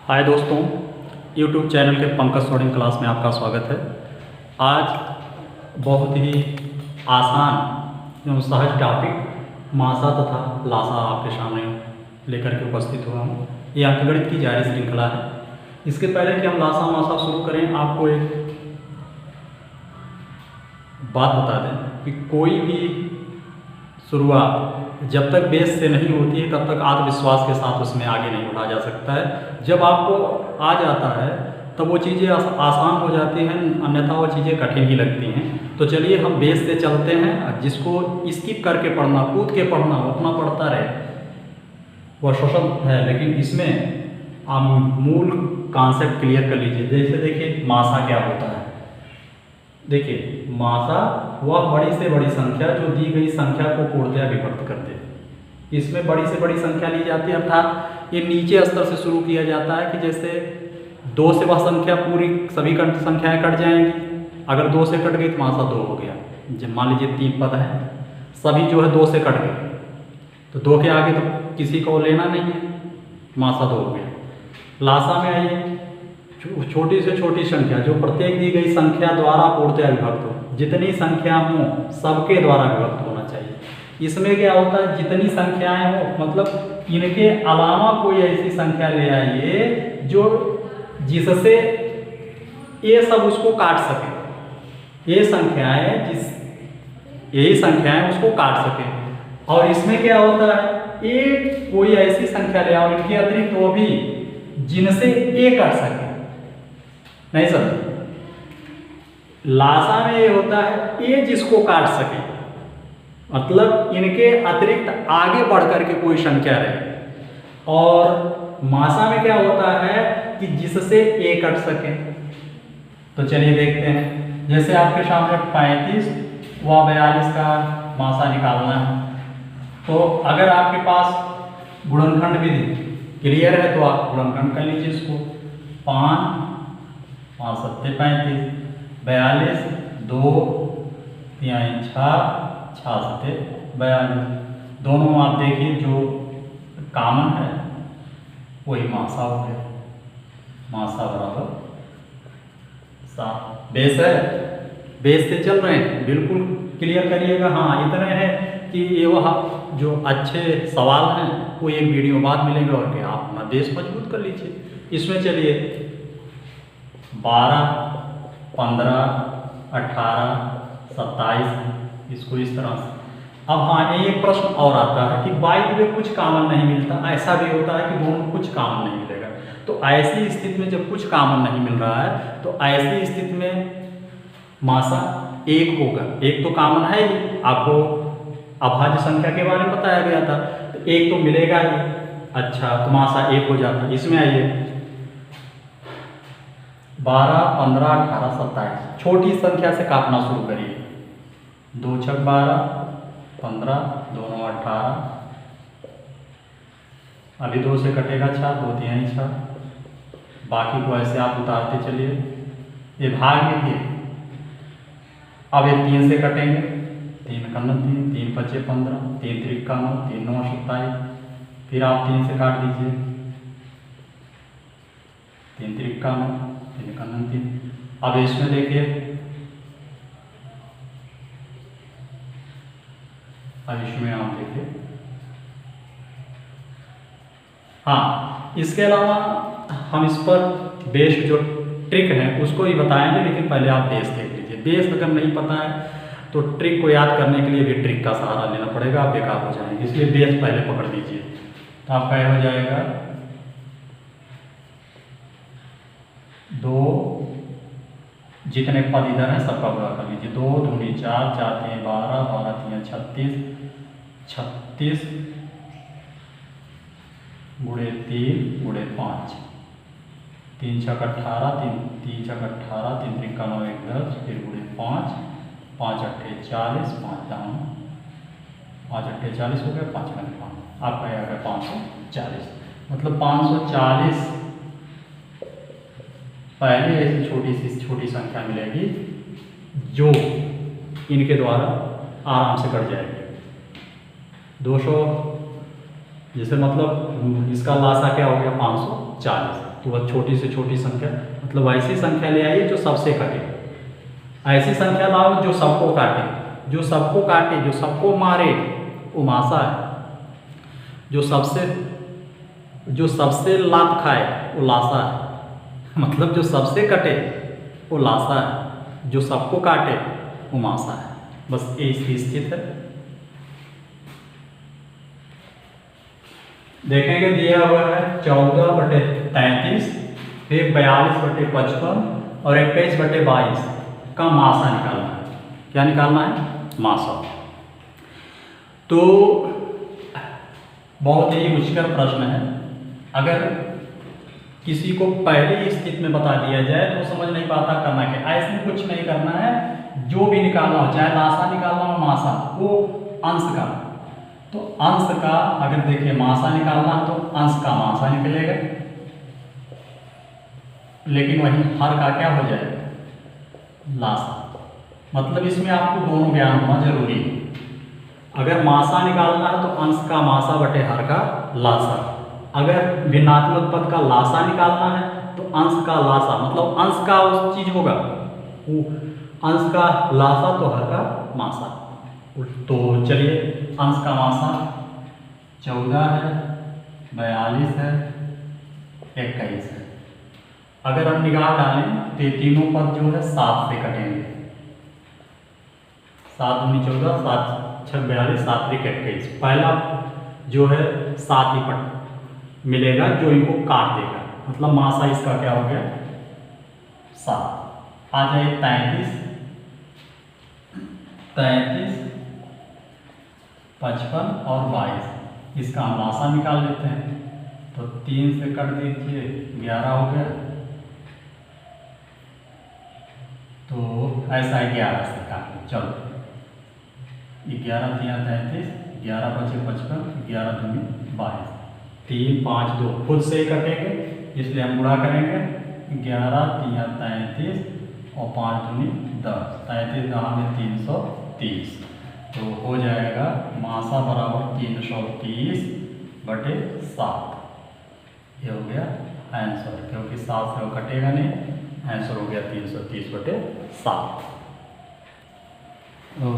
हाय दोस्तों, YouTube channel के Pankaj सोडिंग class में आपका स्वागत है। आज बहुत ही आसान एवं सहज टॉपिक मासा तथा लासा आपके सामने लेकर के उपस्थित हुआ हूँ। ये अंकगणित की जारी श्रृंखला है। इसके पहले कि हम लासा मासा शुरू करें, आपको एक बात बता दें कि कोई भी शुरुआत जब तक बेस से नहीं होती है तब तक आत्मविश्वास के साथ उसमें आगे नहीं बढ़ा जा सकता है। जब आपको आ जाता है तब वो चीज़ें आसान हो जाती हैं, अन्यथा वो चीज़ें कठिन ही लगती हैं। तो चलिए हम बेस से चलते हैं। जिसको स्किप करके पढ़ना, कूद के पढ़ना, वो अपना पढ़ता रहे, वह शोषण है। लेकिन इसमें आप मूल कॉन्सेप्ट क्लियर कर लीजिए। जैसे देखिए मासा क्या होता है। देखिए मासा वह बड़ी से बड़ी संख्या जो दी गई संख्या को पूर्णतया विभक्त कर दे। इसमें बड़ी से बड़ी संख्या ली जाती है, अर्थात ये नीचे स्तर से शुरू किया जाता है कि जैसे 2 से वह संख्या पूरी सभी संख्याएं कट जाएंगी। अगर 2 से कट गई तो मासा 2 हो गया। जब मान लीजिए 3 पद हैं, सभी जो है 2 से कट गए तो 2 के आगे तो किसी को लेना नहीं है, मासा 2 हो गया। लासा में आइए, छोटी से छोटी संख्या जो प्रत्येक दी गई संख्या द्वारा पूर्णतया विभक्त हो। जितनी संख्या हो सबके द्वारा विभक्त होना चाहिए। इसमें क्या होता है, जितनी संख्याएं हो मतलब इनके अलावा कोई ऐसी संख्या ले आइए जो जिससे ये सब उसको काट सके। ये संख्याएं यही संख्याएं उसको काट सके। और इसमें क्या होता है, एक कोई ऐसी संख्या ले आओ इनके अतिरिक्त वो भी जिनसे ये कट सके। नहीं समझ, लासा में ये होता है ये जिसको काट सके, मतलब इनके अतिरिक्त आगे बढ़ करके कोई संख्या रहे। और मासा में क्या होता है कि जिससे ए कट सके। तो चलिए देखते हैं। जैसे आपके सामने 35 व 42 का मासा निकालना है, तो अगर आपके पास गुणनखंड विधि क्लियर है तो आप गुणनखंड कर लीजिए इसको। 5 5 7 35, 42 2 3 6 6 7 42। दोनों आप देखिए जो कॉमन है वही मासा हो गया। मासा बराबर 7। बेस है, बेस से चल रहे हैं, बिल्कुल क्लियर करिएगा। हाँ इतने हैं कि ये वह जो अच्छे सवाल हैं वो एक वीडियो बाद मिलेगा और क्या आप अपना बेस मजबूत कर लीजिए। इसमें चलिए 12 15 18 27 इसको इस तरह से। अब हाँ एक प्रश्न और आता है कि बाई में कुछ कॉमन नहीं मिलता। ऐसा भी होता है कि दोनों कुछ कॉमन नहीं मिलेगा। तो ऐसी स्थिति में जब कुछ कॉमन नहीं मिल रहा है तो ऐसी स्थिति में मासा 1 होगा। 1 तो कॉमन है ही, आपको अभाज्य संख्या के बारे में बताया गया था, तो 1 तो मिलेगा ही। अच्छा तो मासा 1 हो जाता है। इसमें आइए 12 15 18 27 छोटी संख्या से काटना शुरू करिए। 2 6 12 15 दोनों 18। अभी 2 से कटेगा 6, 2 3 6। बाकी को ऐसे आप उतारते चलिए। ये भाग में थे। अब ये 3 से कटेंगे, 3 का 3 3 5 15 3 3 का 9 3 9 27। फिर आप 3 से काट दीजिए, 3 3 का 9 3 का 3। अब इसमें देखिए, अब इसमें आप देखिए। हाँ इसके अलावा हम इस पर बेस जो ट्रिक है उसको ही बताएंगे, लेकिन पहले आप बेस देख लीजिए। बेस अगर नहीं पता है तो ट्रिक को याद करने के लिए भी ट्रिक का सहारा लेना पड़ेगा, आप बेकार हो जाएंगे। इसलिए बेस पहले पकड़ लीजिए। तो आपका यह हो जाएगा 2 जितने पद इधर है सबका गुणा कर लीजिए। 2 दूनी 4 4 3 12 12 3 36 36 गुणे 3 गुणे 5 3 6 18 3 6 18 3 3 का 9 1 10 फिर गुणे 5 5 8 40 5 दाम 5 8 40 हो गया। 5 का 5 आपका यह गया 540। मतलब 540 पहले ऐसी छोटी संख्या मिलेगी जो इनके द्वारा आराम से कट जाएगी। 200 जैसे मतलब इसका लासा क्या हो गया 540। तो वह छोटी से छोटी संख्या, मतलब ऐसी संख्या ले आइए जो सबसे कटे, ऐसी संख्या लाओ जो सबको काटे, जो सबको काटे, जो सबको मारे, वो मासा है। जो सबसे लात खाए वो लासा है, मतलब जो सबसे कटे वो लासा है, जो सबको काटे वो मासा है। बस ये इसकी स्थिति है। देखेंगे दिया हुआ है 14/33, फिर 42/55 और 21/22 का मासा निकालना है। क्या निकालना है? मासा। तो बहुत ही मुश्किल प्रश्न है। अगर किसी को पहली स्थिति में बता दिया जाए तो समझ नहीं पाता करना क्या। ऐसे कुछ नहीं करना है, जो भी निकालना हो, चाहे लासा निकालना हो मासा, वो अंश का, तो अंश का अगर देखिए मासा निकालना है तो अंश का मासा निकलेगा, लेकिन वहीं हर का क्या हो जाएगा? लासा। मतलब इसमें आपको दोनों ज्ञान होना जरूरी है। अगर मासा निकालना है तो अंश का मासा बटे हर का लासा। अगर भिन्नात्मक पद का लासा निकालना है तो अंश का लासा, मतलब अंश का उस चीज होगा, वो अंश का लासा तो हर का मासा। तो चलिए, अंश का मासा 14 है, 42 है, 21 है। अगर हम निगाह डालें तो तीनों पद जो है 7 से कटेंगे। 7 दूनी 14, 7 6 42, 7 3 21। पहला जो है 7 ही पट मिलेगा जो इनको काट देगा, मतलब मासा इसका क्या हो गया? 7। आ जाए 33, 55 और 22, इसका हम लासा निकाल लेते हैं। तो 3 से कट दीजिए, 11 हो गया। तो ऐसा 11 से काट लो। चलो, 11 3 33, 11 5 55, 11 दूनी 22, 3 5 2 खुद से ही कटेंगे, इसलिए हम गुणा करेंगे। 11 3 33 और 5 दूनी 10, 33 दहा में 330। तो हो जाएगा मासा बराबर 330/7। ये हो गया आंसर, क्योंकि 7 से वो कटेगा नहीं। आंसर हो गया 330/7। और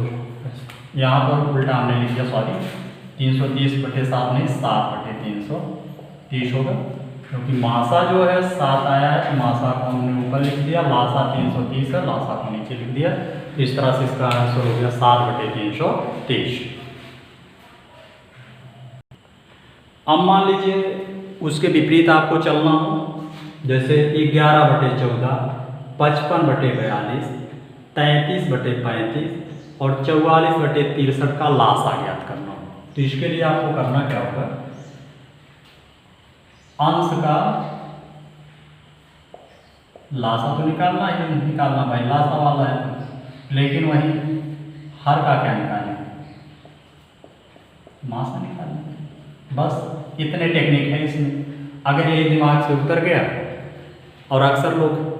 यहाँ पर उल्टा हमने लिख दिया, सॉरी, 330/7 नहीं, 7/330 होगा, क्योंकि मासा जो है 7 आया है तो मासा को हमने ऊपर लिख दिया, लासा 330 है, लासा को नीचे लिख दिया। इस तरह से इसका आंसर हो गया 7/330। अब मान लीजिए उसके विपरीत आपको चलना हो, जैसे 11/14, 55/42, 33/35 और 44/63 का लासा ज्ञात करना हो। तो इसके लिए आपको करना क्या होगा? अंश का लासा तो निकालना ही निकालना भाई, लासा वाला है तो, लेकिन वही हर का क्या निकालें? मासा निकालना। बस इतने टेक्निक है इसमें। अगर ये दिमाग से उतर गया, और अक्सर लोग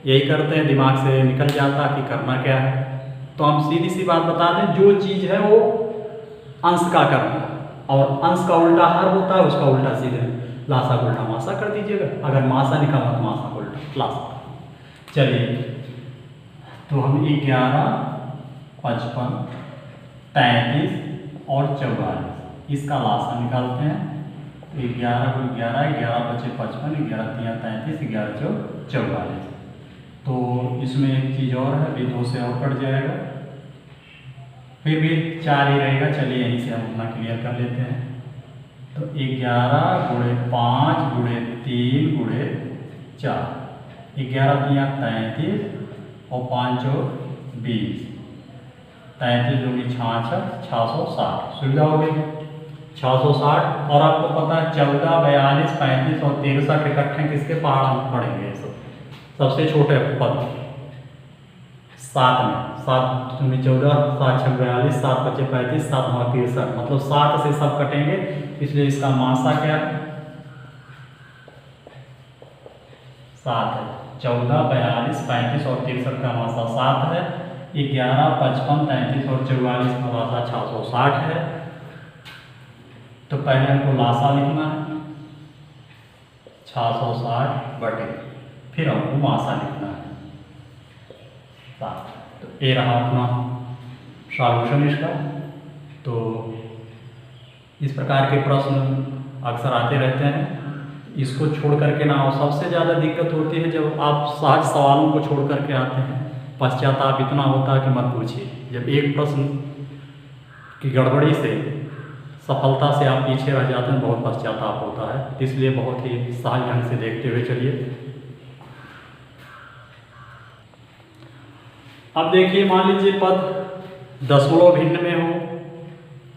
यही करते हैं, दिमाग से निकल जाता कि करना क्या है, तो हम सीधी सी बात बता दें, जो चीज़ है वो अंश का करना है, और अंश का उल्टा हर होता है, उसका उल्टा सीधे लासा को उल्टा मासा कर दीजिएगा। अगर मासा निकालना तो मासा को उल्टा लासा। चलिए, तो हम 11, 55, 33 और 44 इसका लासा निकालते हैं। 11 को 11, 11 5 55, 11 3 33, 11 4 44। तो इसमें एक चीज़ और है, भी 2 से और कट जाएगा, फिर भी 4 ही रहेगा। चलिए, यहीं से हम अपना क्लियर कर लेते हैं। तो 11 × 5 × 3 × 4, 11 3 33 और 5 और 20, 33 दूनी 66, 660। सुविधा हो गई 660। और आपको पता है 14, 42, 35 और 63 इकट्ठे किसके पहाड़ में पड़ेंगे? सबसे छोटे पद 7 में, 7 दूनी 14, 7 6 42, 7 5 35, 7 9 63, मतलब 7 से सब कटेंगे। इसलिए इसका मासा क्या है? 7 है। 14, 42, 35 और 63 का मासा 7 है। 11, 55, 33 और 44 का मासा 660 है। तो पहले हमको लासा लिखना है, 660 बटे, फिर हमको मासा लिखना है 7। तो ये रहा अपना सॉल्यूशन इसका। तो इस प्रकार के प्रश्न अक्सर आते रहते हैं, इसको छोड़ करके ना, और सबसे ज़्यादा दिक्कत होती है जब आप सहज सवालों को छोड़ करके आते हैं, पश्चाताप इतना होता है कि मत पूछिए। जब एक प्रश्न की गड़बड़ी से सफलता से आप पीछे रह जाते हैं, बहुत पश्चाताप होता है। इसलिए बहुत ही सहज ढंग से देखते हुए चलिए। अब देखिए, मान लीजिए पद दशमलव भिन्न में हो,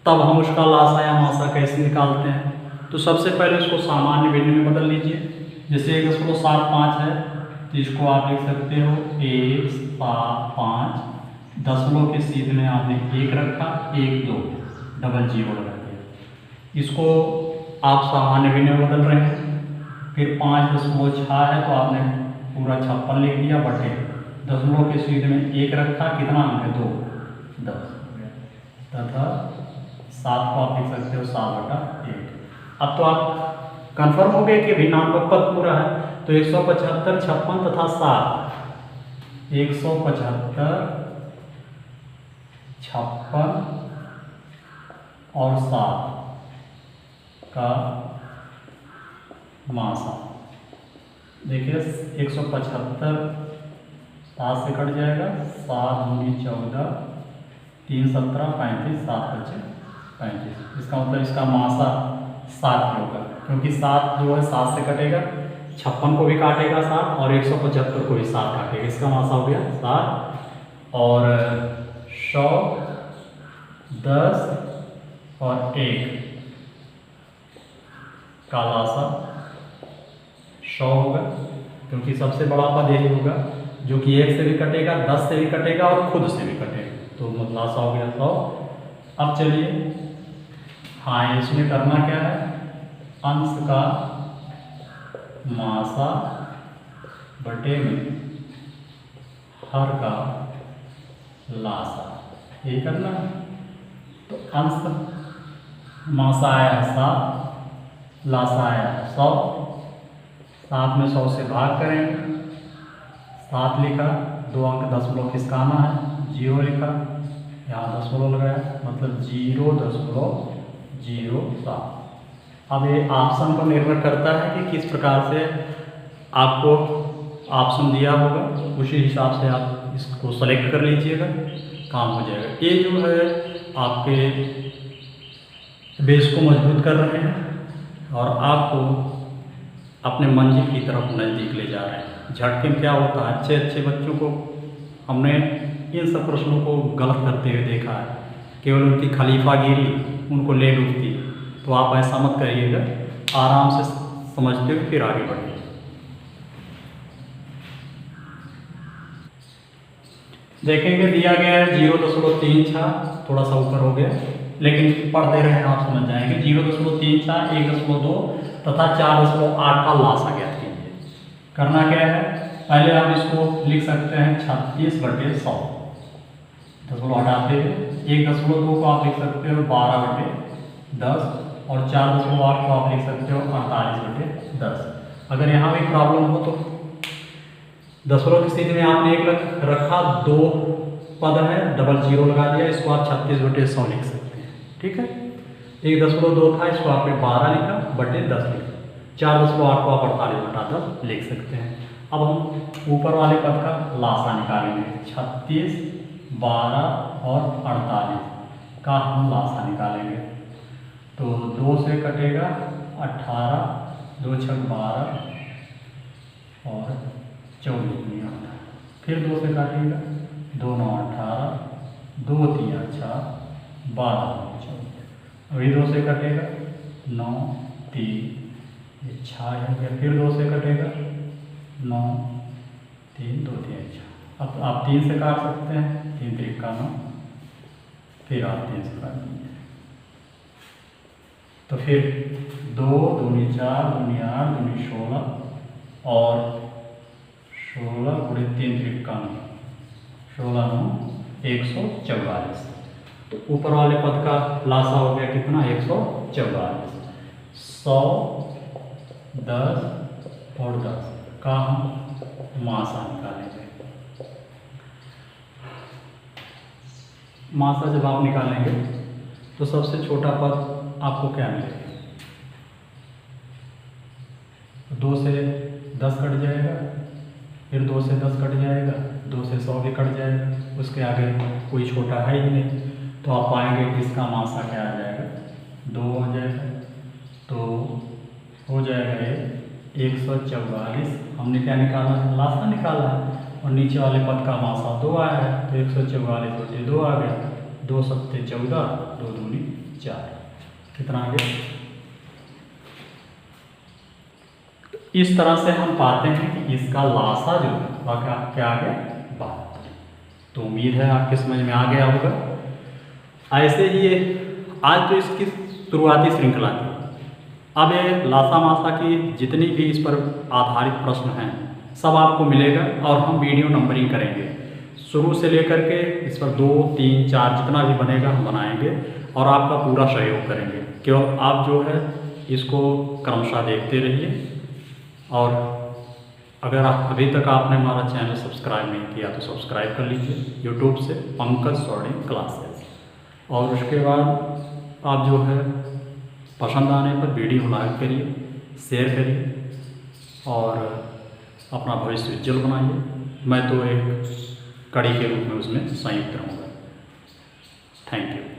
तब हम उसका लासा या मासा कैसे निकालते हैं। तो सबसे पहले उसको सामान्य भिन्न में बदल लीजिए। जैसे 1.75 है तो इसको आप लिख सकते हो 1.75, दशमलव के सीध में आपने 1 रखा, 1 2 डबल जीरो लगा दिया। इसको आप सामान्य भिन्न में बदल रहे हैं। फिर 5.6 है तो आपने पूरा 56 लिख दिया बटे, दशमलव के सीध में 1 रखा, कितना अंक है 2 10 तथा 7 को आप लिख सकते हो 7/1। अब तो आप कंफर्म हो गए कि भिन्नात्मक पद पूरा है। तो 175, 56 तथा 7, 175, 56 और 7 का मासा। देखिए 175 7 से कट जाएगा, 7 दूनी 14, 3 17 35, 7 बचे 35। इसका मतलब इसका मासा 7 होगा, क्योंकि 7 जो है 7 से कटेगा, 56 को भी काटेगा 7 और 175 को भी 7 काटेगा। इसका मासा हो गया 7। और 100, 10 और 1 का लासा 100 होगा, क्योंकि सबसे बड़ा पद यही होगा जो कि 1 से भी कटेगा, 10 से भी कटेगा और खुद से भी कटेगा। तो लासा हो गया 100। अब चलिए, हाँ, इसमें करना क्या है, अंश का मासा बटे में हर का लासा, यही करना है। तो अंश मासा आया 7, लासा आया 100, 7 में 100 से भाग करेंगे, 7 लिखा, 2 अंक दशमलव खिसकाना है, 0 लिखा, यहाँ दशमलव लगाया, मतलब 0.07। अब ये ऑप्शन पर निर्भर करता है कि किस प्रकार से आपको ऑप्शन दिया होगा, उसी हिसाब से आप इसको सेलेक्ट कर लीजिएगा, काम हो जाएगा। ये जो है आपके बेस को मजबूत कर रहे हैं और आपको अपने मंजिल की तरफ नज़दीक ले जा रहे हैं। झटके में क्या होता है, अच्छे अच्छे बच्चों को हमने इन सब प्रश्नों को गलत करते हुए देखा है, केवल उनकी खलीफागिरी उनको ले डूबती। तो आप ऐसा मत करिएगा, आराम से समझते हुए फिर आगे बढ़िए। देखेंगे दिया गया है 0.36, थोड़ा सा ऊपर हो गया, लेकिन पढ़ दे रहे हैं आप समझ जाएंगे। 0.36, 1.2 तथा 4.8 का लासा ज्ञात कीजिए। करना क्या है, पहले आप इसको लिख सकते हैं 36/100, दशमलव हटाते हुए। 1.2 को आप लिख सकते हो 12/10 और 4.8 को आप लिख सकते हो 48/10। अगर यहाँ भी प्रॉब्लम हो तो दशमलव की स्थिति में आपने 1 रखा, 2 पद है, डबल जीरो लगा दिया, इसको आप 36/100 लिख सकते हैं। ठीक है, 1.2 था, इसको आपने 12 लिखा बटे 10 लिखा, 4.8 को आप 48/10 लिख सकते हैं। अब हम ऊपर वाले पद का लासा निकालेंगे, 36, 12 और 48 का हम लासा निकालेंगे। तो 2 से कटेगा 18, 2 छक 12 और 24 नहीं आता। फिर 2 से काटेगा, 2 9 18, 2 3 6 12 24। अभी 2 से कटेगा 9 3 6 हो गया। फिर 2 से कटेगा 9 3 2 3 6। अब आप 3 से काट सकते हैं, 3 3 का 9, फिर आप 3 से काट दीजिए। तो फिर 2 दूनी 4 दूनी 8 दूनी 16 और 16 गुणे 3 3 का 9, 16 9 144। तो ऊपर वाले पद का लासा हो गया कितना, 144। 100, 10, और 10 का हम मासा निकालेंगे। मासा जब आप निकालेंगे तो सबसे छोटा पद आपको क्या मिलेगा? 2 से 10 कट जाएगा, फिर 2 से 10 कट जाएगा, 2 से 100 भी कट जाएगा, उसके आगे कोई छोटा है ही नहीं। तो आप पाएंगे कि इसका मासा क्या आ जाएगा? 2 हो जाएगा। तो हो जाएगा ये 144। हमने क्या निकाला है? लासा निकाला है, और नीचे वाले पद का मासा 2 आया है, तो 144 बटे 2 आ गया। 2 सत्ते 14, 2 दूनी 4, कितना आ गया? इस तरह से हम पाते हैं कि इसका लासा जो है वह क्या आ गया? 72। तो उम्मीद है आपके समझ में आ गया होगा। ऐसे ही आज तो इसकी शुरुआती श्रृंखला थी। अब ये लासा मासा की जितनी भी इस पर आधारित प्रश्न हैं सब आपको मिलेगा, और हम वीडियो नंबरिंग करेंगे शुरू से लेकर के इस पर 2, 3, 4 जितना भी बनेगा हम बनाएंगे, और आपका पूरा सहयोग करेंगे। केवल आप जो है इसको क्रमशः देखते रहिए। और अगर आप अभी तक आपने हमारा चैनल सब्सक्राइब नहीं किया तो सब्सक्राइब कर लीजिए यूट्यूब से, पंकज स्वर्णिम क्लासेस। और उसके बाद आप जो है पसंद आने पर वीडियो लाइक करिए, शेयर करिए, और अपना भविष्य उज्जवल बनाइए। मैं तो एक कड़ी के रूप में उसमें संयुक्त रहूँगा। Thank you.